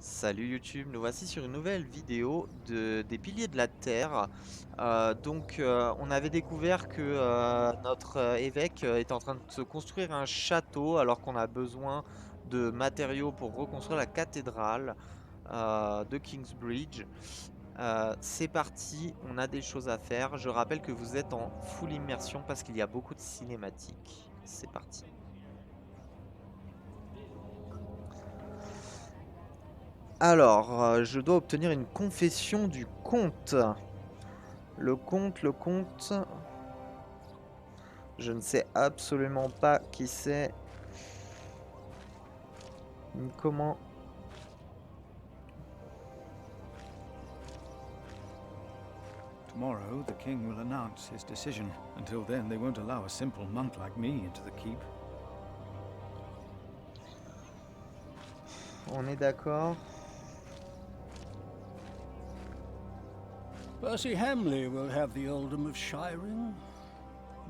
Salut YouTube, nous voici sur une nouvelle vidéo des piliers de la Terre. On avait découvert que notre évêque est en train de se construire un château alors qu'on a besoin de matériaux pour reconstruire la cathédrale de Kingsbridge. C'est parti, on a des choses à faire. Je rappelle que vous êtes en full immersion parce qu'il y a beaucoup de cinématiques. C'est parti. Alors, je dois obtenir une confession du comte. Le comte, je ne sais absolument pas qui c'est, ni comment. Tomorrow, the king will announce his decision. Until then, they won't allow a simple monk like me into the keep. On est d'accord. Percy Hamley will have the earldom of Shiring.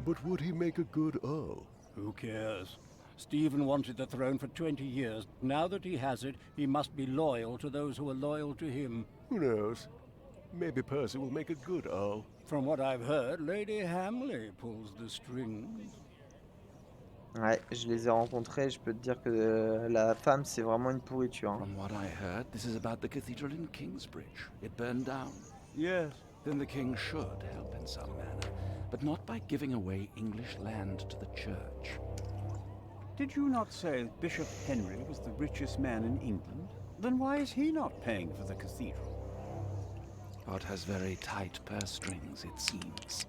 But would he make a good earl? Who cares? Stephen wanted the throne for 20 years. Now that he has it, he must be loyal to those who are loyal to him. Who knows? Maybe Percy will make a good earl. From what I've heard, Lady Hamley pulls the strings. Ouais, je les ai rencontrés, je peux te dire que la femme, c'est vraiment une pourriture, hein. From what I heard, this is about the cathedral in Kingsbridge. It burned down. Yes. Then the king should help in some manner, but not by giving away English land to the church. Did you not say that Bishop Henry was the richest man in England? Then why is he not paying for the cathedral? God has very tight purse strings, it seems.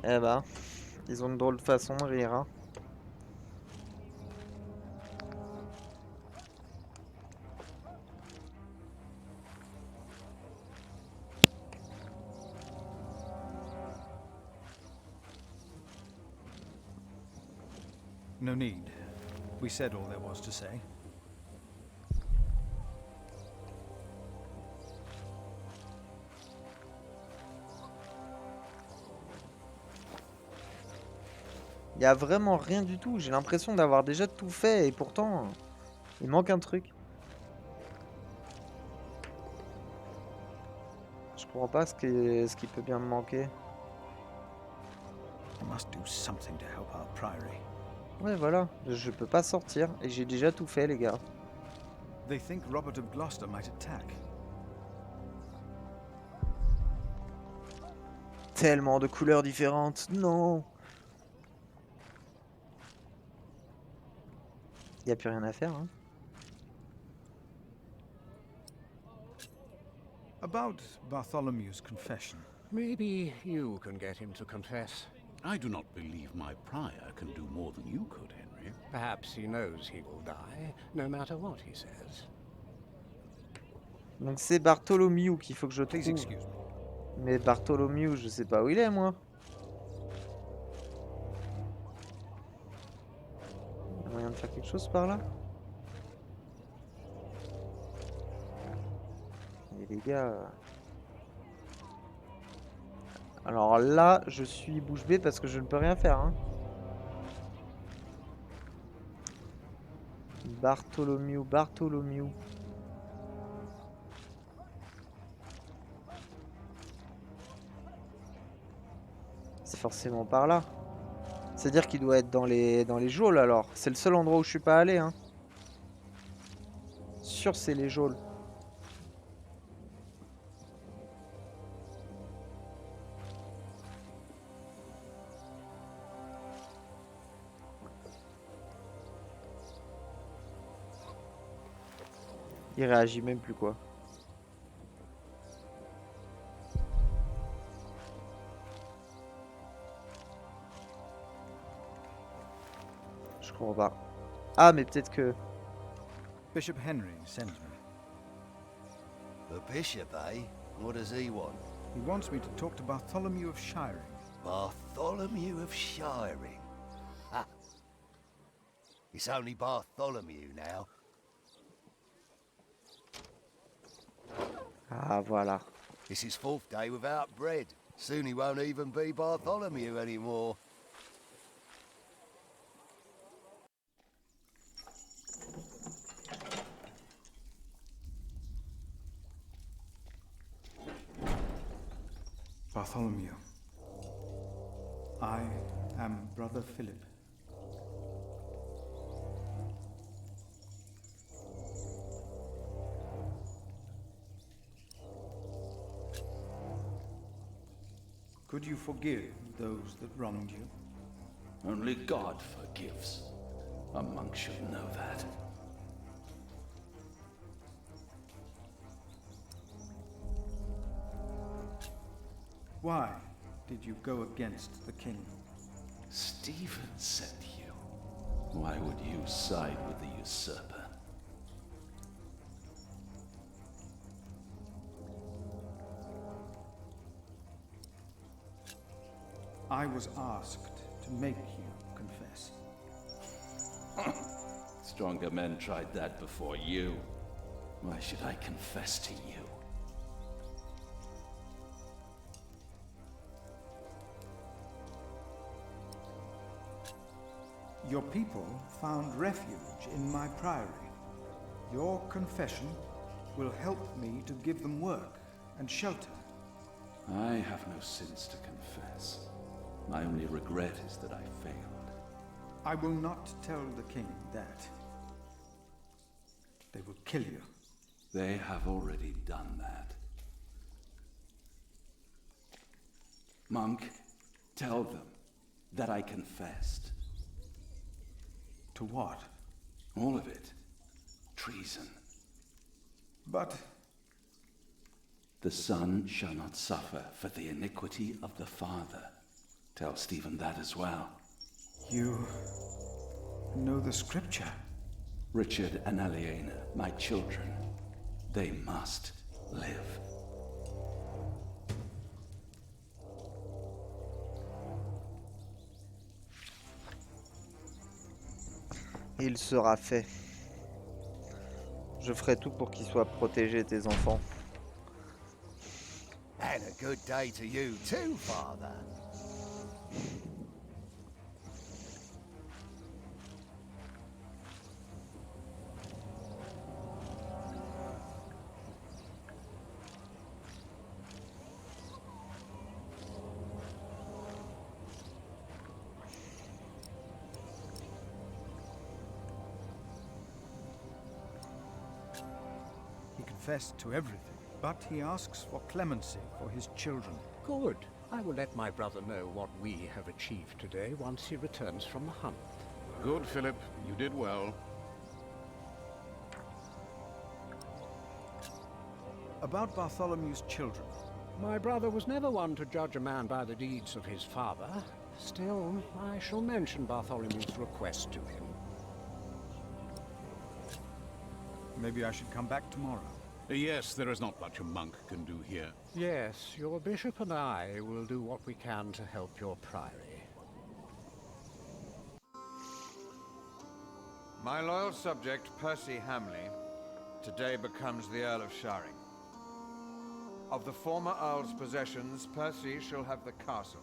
Eh ben, ils ont une drôle de façon de rire, hein. No need. We said all there was to say. Il y a vraiment rien du tout. J'ai l'impression d'avoir déjà tout fait et pourtant, il manque un truc. Je comprends pas ce qui peut bien me manquer. We must do something to help our priory. Ouais, voilà, je peux pas sortir et j'ai déjà tout fait, les gars. They think Robert of Gloucester might attack. Tellement de couleurs différentes, non. Y a plus rien à faire, hein. About Bartholomew's confession. Maybe you can get him to confess. I do not believe my prior can do more than you could, Henry. Perhaps he knows he will die, no matter what he says. Donc c'est Bartholomew qu'il faut que je Please trouve. excuse me. Mais Bartholomew, je sais pas où il est, moi. Y a moyen de faire quelque chose par là? Et les gars... Alors là, je suis bouche bée parce que je ne peux rien faire, hein. Bartholomew. C'est forcément par là. C'est-à-dire qu'il doit être dans les geôles alors. C'est le seul endroit où je suis pas allé, hein. Sûr, c'est les geôles. Il réagit même plus, quoi. Je comprends pas. Ah, mais peut-être que... Bishop Henry sends me. The bishop, eh? What does he want? He wants me to talk to Bartholomew of Shiring. Bartholomew of Shiring. Ha! It's only Bartholomew now. Ah, voilà. It's his fourth day without bread. Soon he won't even be Bartholomew anymore. Bartholomew. I am Brother Philip. Could you forgive those that wronged you? Only God forgives. A monk should know that. Why did you go against the king? Stephen sent you. Why would you side with the usurper? I was asked to make you confess. Stronger men tried that before you. Why should I confess to you? Your people found refuge in my priory. Your confession will help me to give them work and shelter. I have no sins to confess. My only regret is that I failed. I will not tell the king that. They will kill you. They have already done that. Monk, tell them that I confessed. To what? All of it. Treason. But the son shall not suffer for the iniquity of the father. Tell Stephen that as well. you know the scripture. Richard and Aliena, my children, they must live. Il sera fait. Je ferai tout pour qu'ils soient protégés, tes enfants. And a good day to you too, Father. He confessed to everything, but he asks for clemency for his children. Good. I will let my brother know what we have achieved today once he returns from the hunt. Good, Philip. You did well. About Bartholomew's children. My brother was never one to judge a man by the deeds of his father. Still, I shall mention Bartholomew's request to him. Maybe I should come back tomorrow. Yes, there is not much a monk can do here. Yes, your bishop and I will do what we can to help your priory. My loyal subject, Percy Hamley, today becomes the Earl of Sharing. Of the former Earl's possessions, Percy shall have the castle.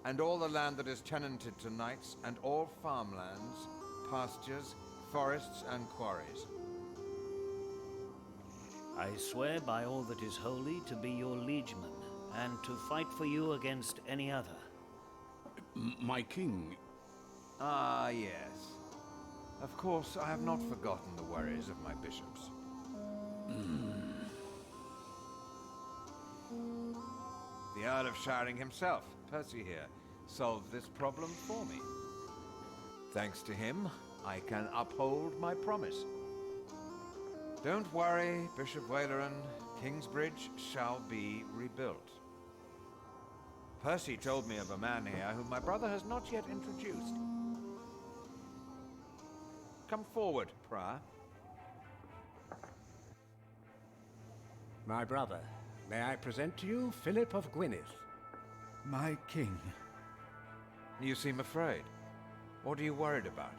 And all the land that is tenanted to knights, and all farmlands, pastures, forests, and quarries. I swear by all that is holy to be your liegeman, and to fight for you against any other. My king... Ah, yes. Of course, I have not forgotten the worries of my bishops. The Earl of Sharing himself, Percy here, solved this problem for me. Thanks to him, I can uphold my promise. Don't worry, Bishop Waleran. Kingsbridge shall be rebuilt. Percy told me of a man here whom my brother has not yet introduced. Come forward, Prior. My brother, may I present to you Philip of Gwynedd? My king. You seem afraid. What are you worried about?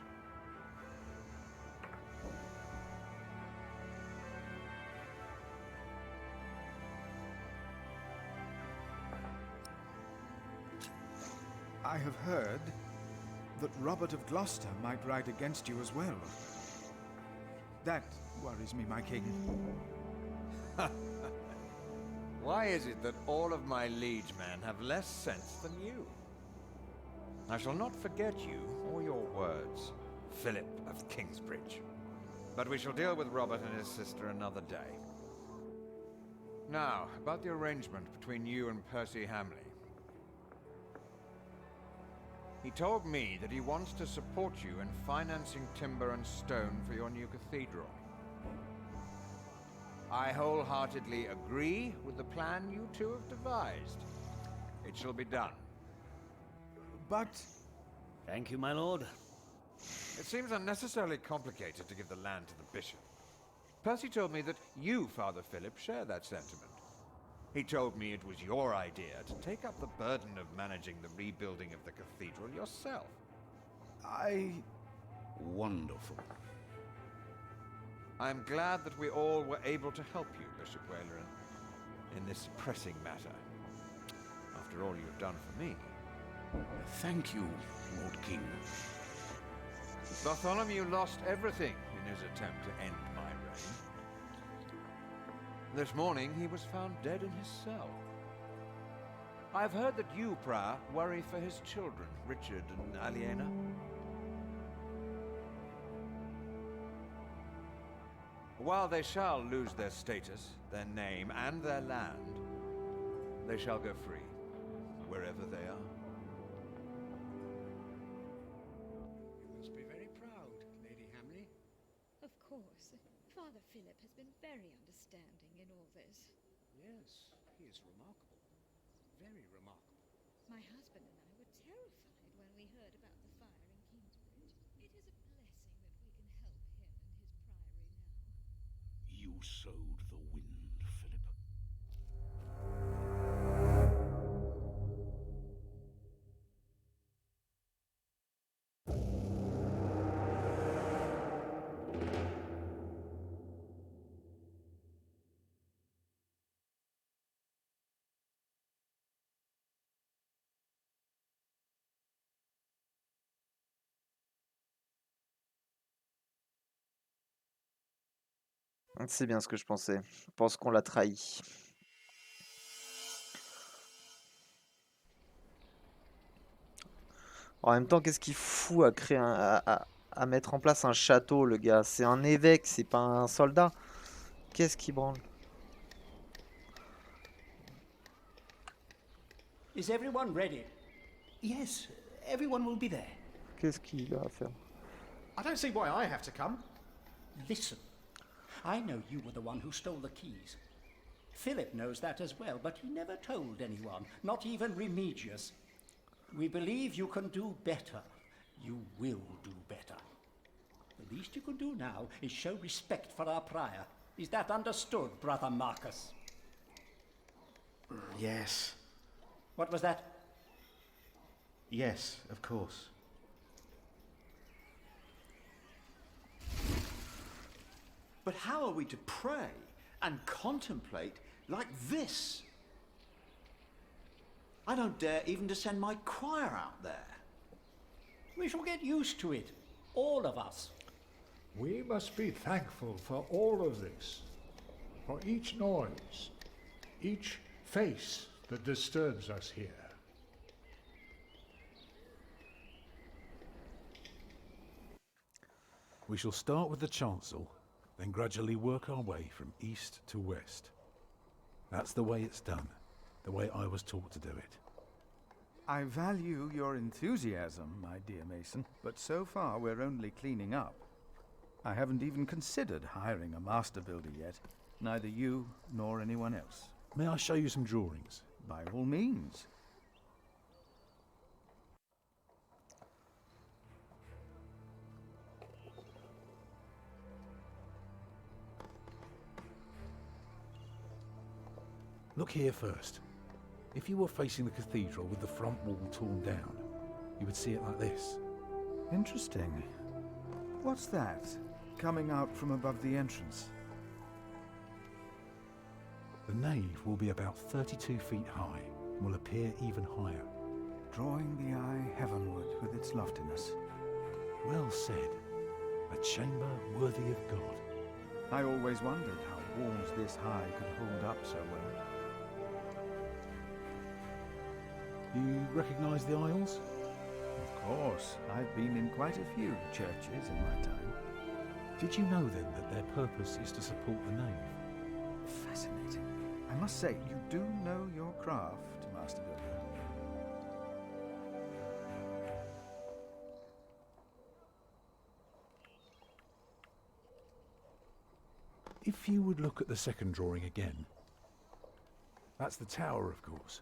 I have heard that Robert of Gloucester might ride against you as well. That worries me, my king. Why is it that all of my liege men have less sense than you? I shall not forget you or your words, Philip of Kingsbridge. But we shall deal with Robert and his sister another day. Now, about the arrangement between you and Percy Hamley. He told me that he wants to support you in financing timber and stone for your new cathedral. I wholeheartedly agree with the plan you two have devised. It shall be done. But... Thank you, my lord. It seems unnecessarily complicated to give the land to the bishop. Percy told me that you, Father Philip, share that sentiment. He told me it was your idea to take up the burden of managing the rebuilding of the cathedral yourself. Wonderful. I'm glad that we all were able to help you, Bishop Whaler, in this pressing matter. After all you've done for me. Thank you, Lord King. Bartholomew lost everything in his attempt to end my reign. This morning he was found dead in his cell. I've heard that you, Prior, worry for his children, Richard and Aliena. While they shall lose their status, their name, and their land, they shall go free, wherever they are. You must be very proud, Lady Hamley. Of course. Father Philip has been very understanding in all this. Yes, he is remarkable. Very remarkable. My husband and I were terrified when we heard about the fire in Kingsbridge. It is a blessing that we can help him and his priory now. You sowed the wind, Philip. C'est bien ce que je pensais. Je pense qu'on l'a trahi. En même temps, qu'est-ce qu'il fout à créer à mettre en place un château, le gars? C'est un évêque, c'est pas un soldat. Qu'est-ce qui branle? Is everyone ready? Yes, everyone will be there. Qu'est-ce qu'il a à faire? I don't see why I have to come. Listen, I know you were the one who stole the keys. Philip knows that as well, but he never told anyone, not even Remigius. We believe you can do better. You will do better. The least you can do now is show respect for our prior. Is that understood, Brother Marcus? Yes. What was that? Yes, of course. But how are we to pray and contemplate like this? I don't dare even to send my choir out there. We shall get used to it, all of us. We must be thankful for all of this, for each noise, each face that disturbs us here. We shall start with the chancel, then gradually work our way from east to west. That's the way it's done, the way I was taught to do it. I value your enthusiasm, my dear Mason, but so far we're only cleaning up. I haven't even considered hiring a master builder yet, neither you nor anyone else. May I show you some drawings? By all means. Look here first. If you were facing the cathedral with the front wall torn down, you would see it like this. Interesting. What's that, coming out from above the entrance? The nave will be about 32 feet high and will appear even higher. Drawing the eye heavenward with its loftiness. Well said. A chamber worthy of God. I always wondered how walls this high could hold up so well. You recognise the aisles? Of course, I've been in quite a few churches in my time. Did you know then that their purpose is to support the nave? Fascinating. I must say, you do know your craft, Master Builder. If you would look at the second drawing again. That's the tower, of course.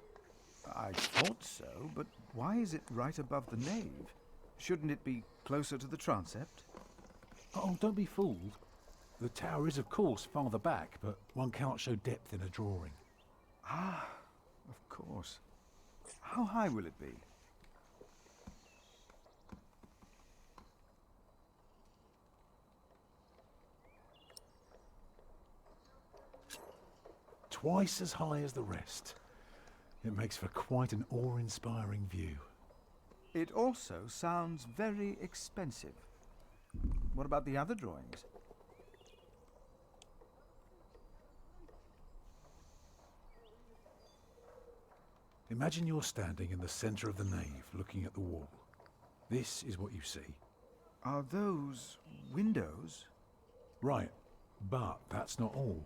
I thought so, but why is it right above the nave? Shouldn't it be closer to the transept? Oh, don't be fooled. The tower is, of course, farther back, but one cannot show depth in a drawing. Ah, of course. How high will it be? Twice as high as the rest. It makes for quite an awe-inspiring view. It also sounds very expensive. What about the other drawings? Imagine you're standing in the centre of the nave, looking at the wall. This is what you see. Are those windows? Right, but that's not all.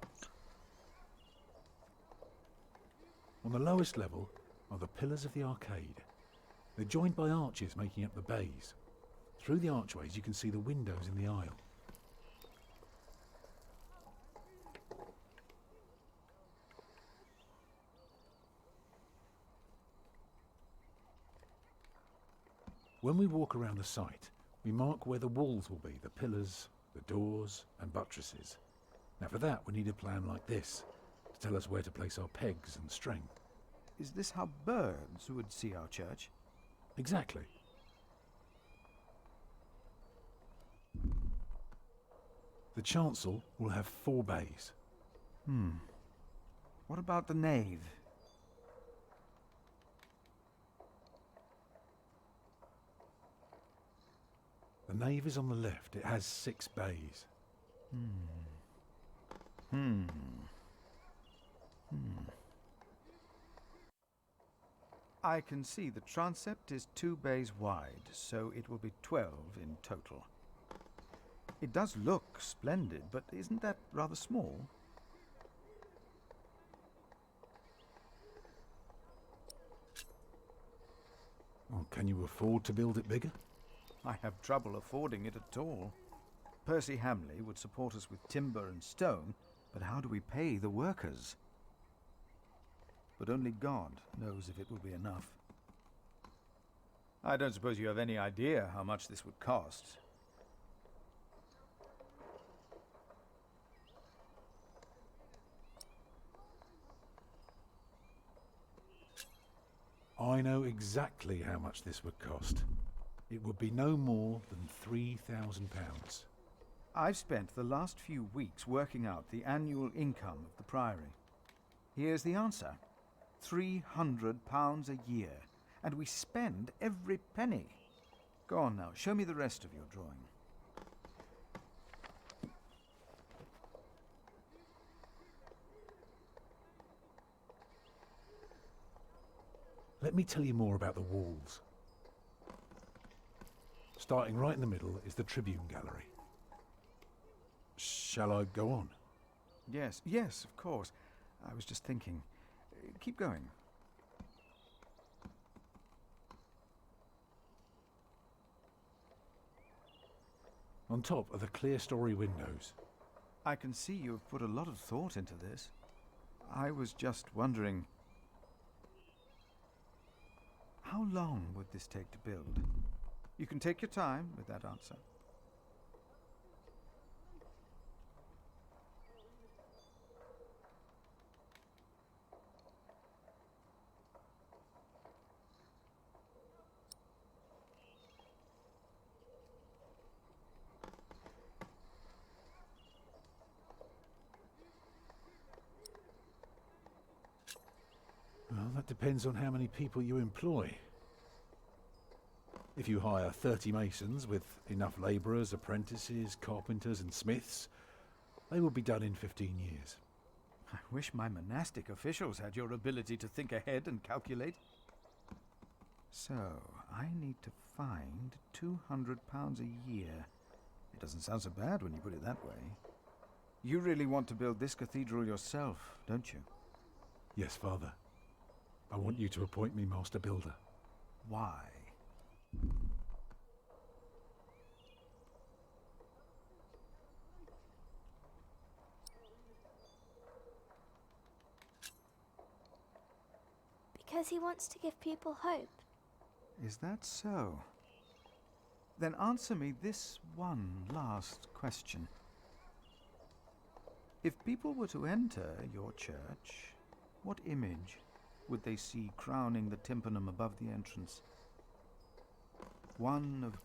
On the lowest level are the pillars of the arcade. They're joined by arches making up the bays. Through the archways you can see the windows in the aisle. When we walk around the site, we mark where the walls will be, the pillars, the doors and buttresses. Now for that we need a plan like this, to tell us where to place our pegs and string. Is this how birds would see our church? Exactly. The chancel will have 4 bays. What about the nave? The nave is on the left. It has 6 bays. I can see the transept is 2 bays wide, so it will be 12 in total. It does look splendid, but isn't that rather small? Well, can you afford to build it bigger? I have trouble affording it at all. Percy Hamley would support us with timber and stone, but how do we pay the workers? But only God knows if it will be enough. I don't suppose you have any idea how much this would cost. I know exactly how much this would cost. It would be no more than £3,000. I've spent the last few weeks working out the annual income of the Priory. Here's the answer. £300 a year. And we spend every penny. Go on now, show me the rest of your drawing. Let me tell you more about the walls. Starting right in the middle is the Tribune Gallery. Shall I go on? Yes, yes, of course. I was just thinking. Keep going. On top are the clear-story windows. I can see you have put a lot of thought into this. I was just wondering, how long would this take to build? You can take your time with that answer. Well, that depends on how many people you employ. If you hire 30 masons with enough labourers, apprentices, carpenters and smiths, they will be done in 15 years. I wish my monastic officials had your ability to think ahead and calculate. So, I need to find £200 a year. It doesn't sound so bad when you put it that way. You really want to build this cathedral yourself, don't you? Yes, Father. I want you to appoint me Master Builder. Why? Because he wants to give people hope. Is that so? Then answer me this one last question. If people were to enter your church, what image would they see crowning the tympanum above the entrance? One of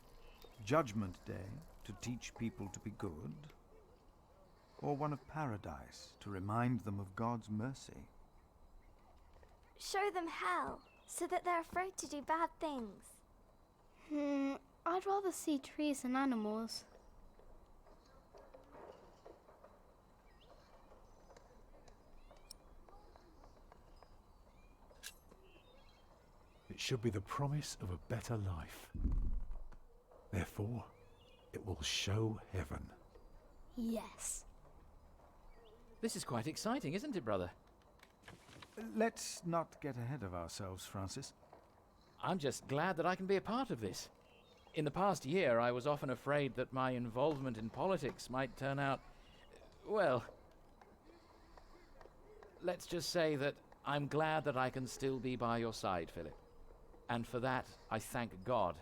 Judgment Day to teach people to be good? Or one of paradise to remind them of God's mercy? Show them hell, so that they're afraid to do bad things. I'd rather see trees and animals. It should be the promise of a better life. Therefore, it will show heaven. Yes. This is quite exciting, isn't it, brother? Let's not get ahead of ourselves, Francis. I'm just glad that I can be a part of this. In the past year, I was often afraid that my involvement in politics might turn out, well, let's just say that I'm glad that I can still be by your side, Philip. And for that, I thank God,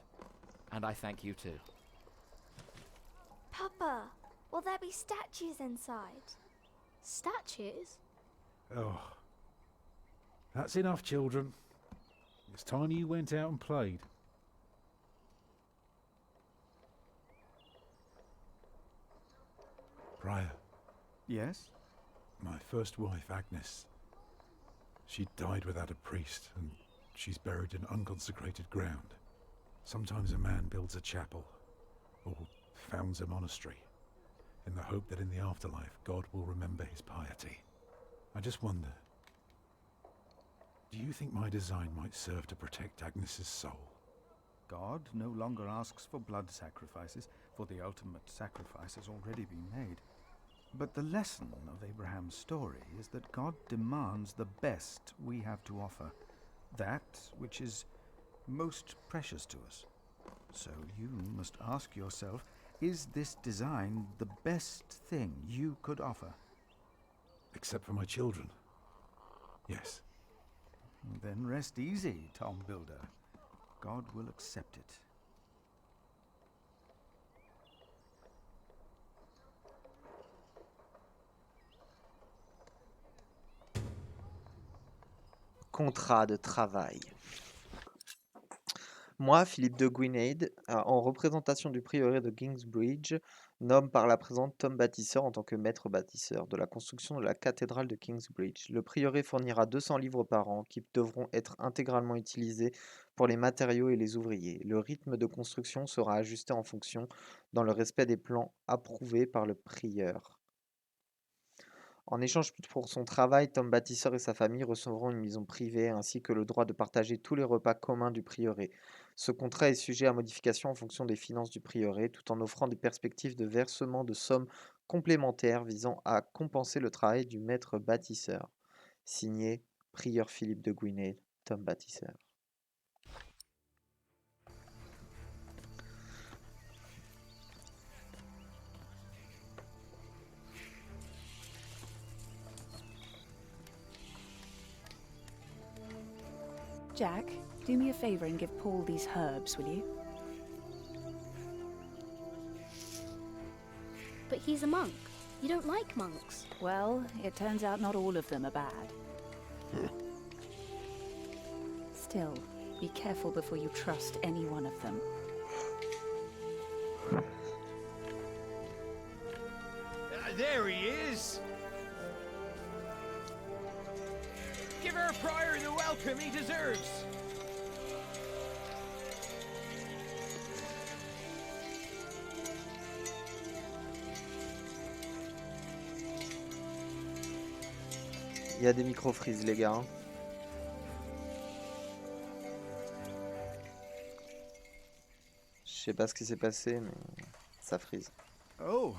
and I thank you too. Papa, will there be statues inside? Statues? Oh. That's enough, children. It's time you went out and played. Prior. Yes? My first wife, Agnes. She died without a priest, and she's buried in unconsecrated ground. Sometimes a man builds a chapel, or founds a monastery, in the hope that in the afterlife God will remember his piety. I just wonder, do you think my design might serve to protect Agnes's soul? God no longer asks for blood sacrifices, for the ultimate sacrifice has already been made. But the lesson of Abraham's story is that God demands the best we have to offer, that which is most precious to us. So you must ask yourself, is this design the best thing you could offer? Except for my children. Yes. Then rest easy, Tom Builder. God will accept it. Contrat de travail. Moi, Philippe de Guinade, en représentation du prieuré de Kingsbridge, nomme par la présente Tom Bâtisseur en tant que maître bâtisseur de la construction de la cathédrale de Kingsbridge. Le prieuré fournira 200 livres par an qui devront être intégralement utilisés pour les matériaux et les ouvriers. Le rythme de construction sera ajusté en fonction dans le respect des plans approuvés par le prieur. En échange pour son travail, Tom Bâtisseur et sa famille recevront une maison privée ainsi que le droit de partager tous les repas communs du prieuré. Ce contrat est sujet à modification en fonction des finances du prieuré, tout en offrant des perspectives de versement de sommes complémentaires visant à compenser le travail du maître bâtisseur. Signé Prieur Philippe de Guinade, Tom Bâtisseur. Jack, do me a favour and give Paul these herbs, will you? But he's a monk. You don't like monks. Well, it turns out not all of them are bad. Still, be careful before you trust any one of them. There he is! Give our prior the welcome he deserves! Il y a des micro-frises, les gars. sais pas ce qui s'est passé, mais ça frise. Oh,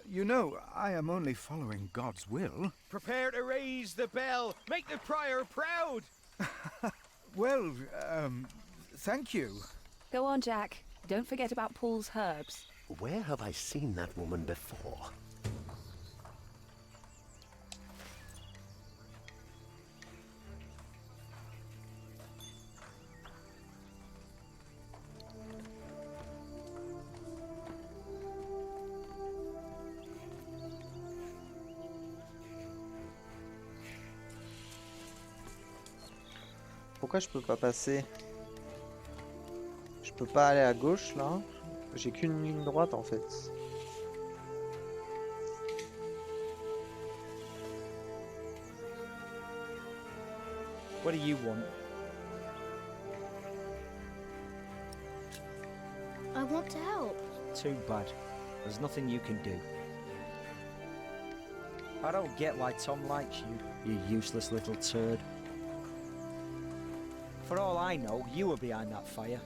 you know, I am only following God's will. Prepare to raise the bell. Make the prior proud. Well, thank you. Go on, Jack. Don't forget about Paul's herbs. Where have I seen that woman before? Pourquoi je peux pas passer? Je peux pas aller à gauche là? J'ai qu'une ligne droite en fait. What do you want? I want to help. Too bad. There's nothing you can do. I don't get why Tom likes you, you useless little turd. For all I know, you were behind that fire.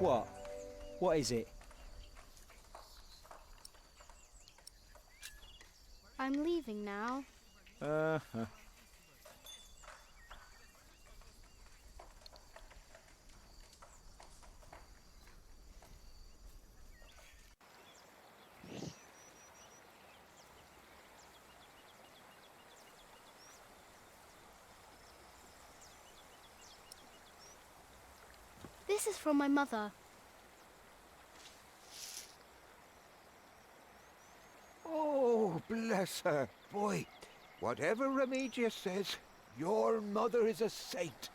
What? What is it? I'm leaving now. Uh-huh. This is from my mother. Oh, bless her. Boy, whatever Remigius says, your mother is a saint.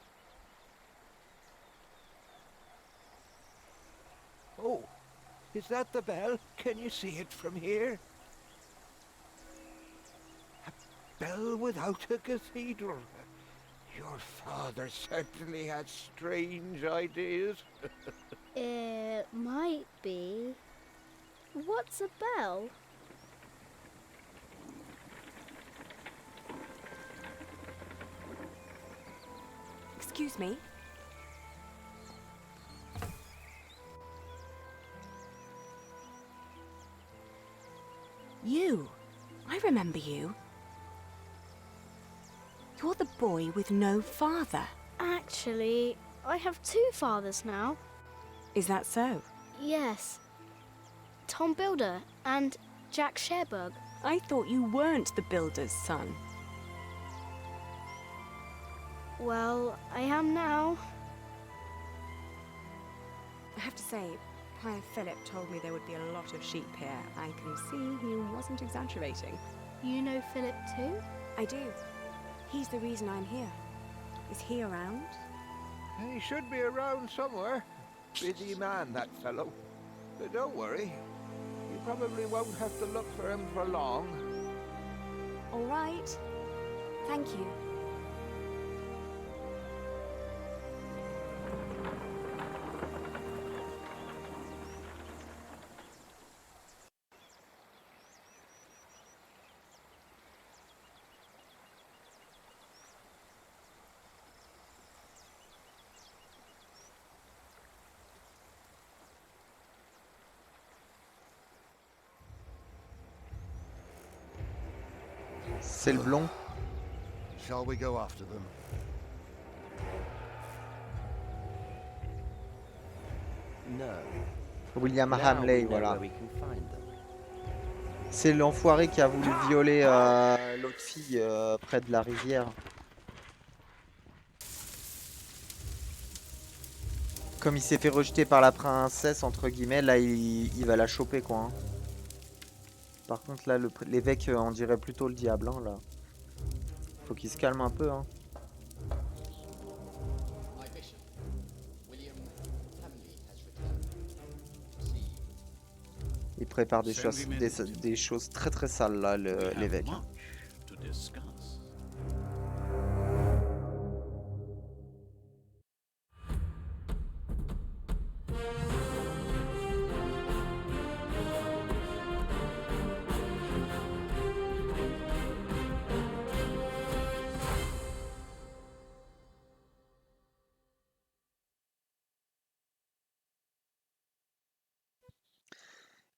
Oh, is that the bell? Can you see it from here? A bell without a cathedral. Your father certainly had strange ideas. It might be. What's a bell? Excuse me. You. I remember you. You're the boy with no father. Actually, I have two fathers now. Is that so? Yes. Tom Builder and Jack Sherburg. I thought you weren't the builder's son. Well, I am now. I have to say, Prior Philip told me there would be a lot of sheep here. I can see he wasn't exaggerating. You know Philip too? I do. He's the reason I'm here. Is he around? He should be around somewhere. Busy man, that fellow. But don't worry. You probably won't have to look for him for long. All right. Thank you. C'est le blond. Shall we go after them? No. William Now Hamley, we know voilà. where we can find them. C'est l'enfoiré qui a voulu violer l'autre fille près de la rivière. Comme il s'est fait rejeter par la princesse, entre guillemets, là il va la choper quoi. Hein. Par contre là l'évêque on dirait plutôt le diable hein, là. Faut qu'il se calme un peu hein. Il prépare des choses très très sales là l'évêque.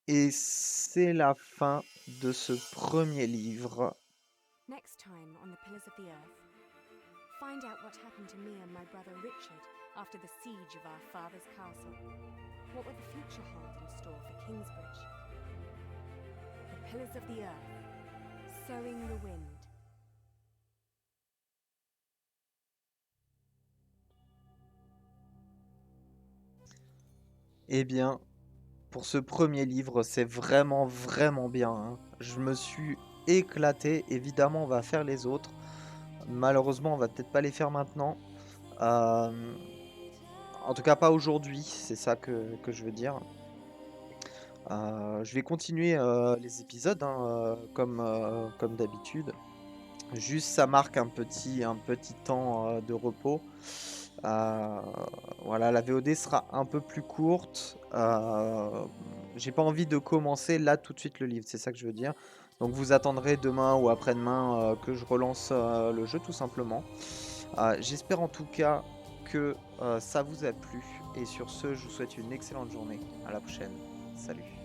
Et c'est la fin de ce premier livre. Next time on the Pillars of the Earth, find out what happened to me and my brother Richard after the siege of our father's castle. What will the future hold in store for Kingsbridge? The Pillars of the Earth, Sowing the Wind. Eh bien, pour ce premier livre, c'est vraiment bien, hein. Je me suis éclaté. Évidemment, on va faire les autres. Malheureusement, on va peut-être pas les faire maintenant. En tout cas, pas aujourd'hui. C'est ça que je veux dire. Je vais continuer les épisodes, hein, comme d'habitude. Juste, ça marque un petit temps de repos. Voilà, la VOD sera un peu plus courte. J'ai pas envie de commencer là tout de suite le livre, c'est ça que je veux dire. Donc vous attendrez demain ou après-demain que je relance le jeu tout simplement. J'espère en tout cas que ça vous a plu. Et sur ce, je vous souhaite une excellente journée. À la prochaine. Salut.